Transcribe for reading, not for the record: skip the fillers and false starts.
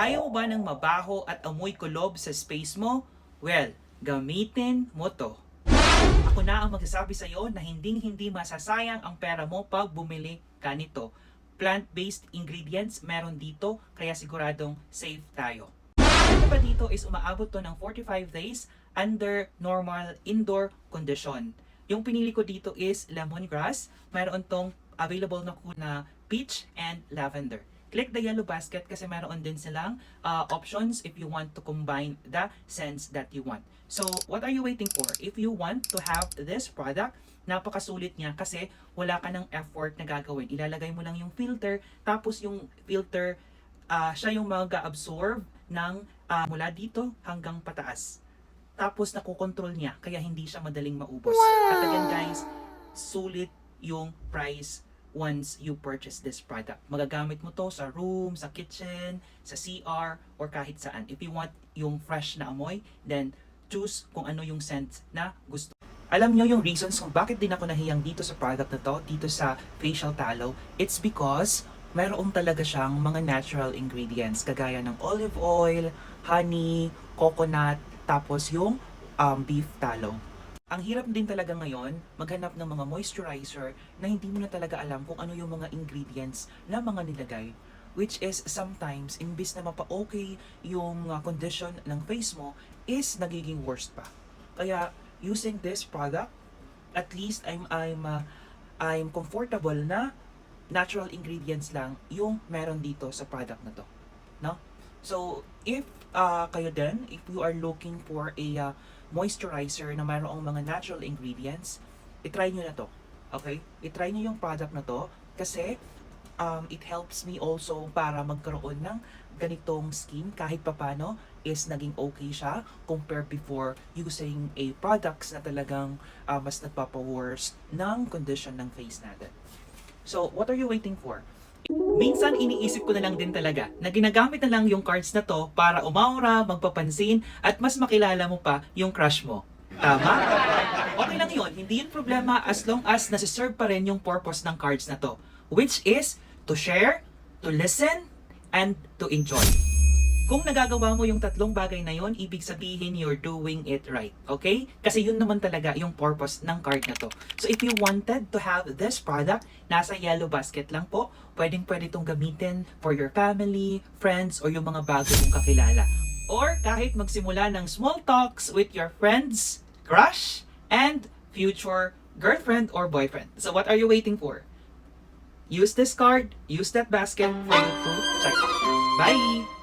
Ayaw ba ng mabaho at amoy kulob sa space mo? Well, gamitin mo to. Ako na ang magsasabi sa iyo na hindi masasayang ang pera mo pag bumili ka nito. Plant-based ingredients meron dito, kaya siguradong safe tayo. Ito pa dito is umaabot to ng 45 days under normal indoor condition. Yung pinili ko dito is lemongrass. Mayroon tong available na peach and lavender. Click the yellow basket kasi meron din silang options if you want to combine the scents that you want. So, what are you waiting for? If you want to have this product, napakasulit niya kasi wala ka ng effort na gagawin. Ilalagay mo lang yung filter, tapos yung filter, siya yung mag-absorb ng mula dito hanggang pataas. Tapos nakokontrol niya, kaya hindi siya madaling maubos. Wow! At again guys, sulit yung price once you purchase this product. Magagamit mo to sa room, sa kitchen, sa CR, or kahit saan. If you want yung fresh na amoy, then choose kung ano yung scent na gusto. Alam nyo yung reasons kung bakit din ako nahiyang dito sa product na to, dito sa facial tallow, it's because mayroon talaga siyang mga natural ingredients, kagaya ng olive oil, honey, coconut, tapos yung beef tallow. Ang hirap din talaga ngayon maghanap ng mga moisturizer na hindi mo na talaga alam kung ano yung mga ingredients na mga nilagay. Which is sometimes, imbis na mapa-okay yung condition ng face mo, is nagiging worst pa. Kaya using this product, at least I'm comfortable na natural ingredients lang yung meron dito sa product na to. No? So, if kayo din, if you are looking for a moisturizer na mayroong mga natural ingredients, itry nyo na to. Okay? Itry nyo yung product na to kasi it helps me also para magkaroon ng ganitong skin kahit papano is naging okay siya compared before using a products na talagang mas nagpapa-worse ng condition ng face natin. So, what are you waiting for? Minsan iniisip ko na lang din talaga na ginagamit na lang yung cards na to para umaura, magpapansin, at mas makilala mo pa yung crush mo. Tama? Okay lang yun, hindi yun problema as long as nasiserve pa rin yung purpose ng cards na to. Which is to share, to listen, and to enjoy. Kung nagagawa mo yung tatlong bagay na yon, ibig sabihin you're doing it right. Okay? Kasi yun naman talaga yung purpose ng card na to. So if you wanted to have this product, nasa yellow basket lang po. Pwedeng-pwede itong gamitin for your family, friends, or yung mga bago mong kakilala. Or kahit magsimula ng small talks with your friends, crush, and future girlfriend or boyfriend. So what are you waiting for? Use this card, use that basket for you to check. Bye!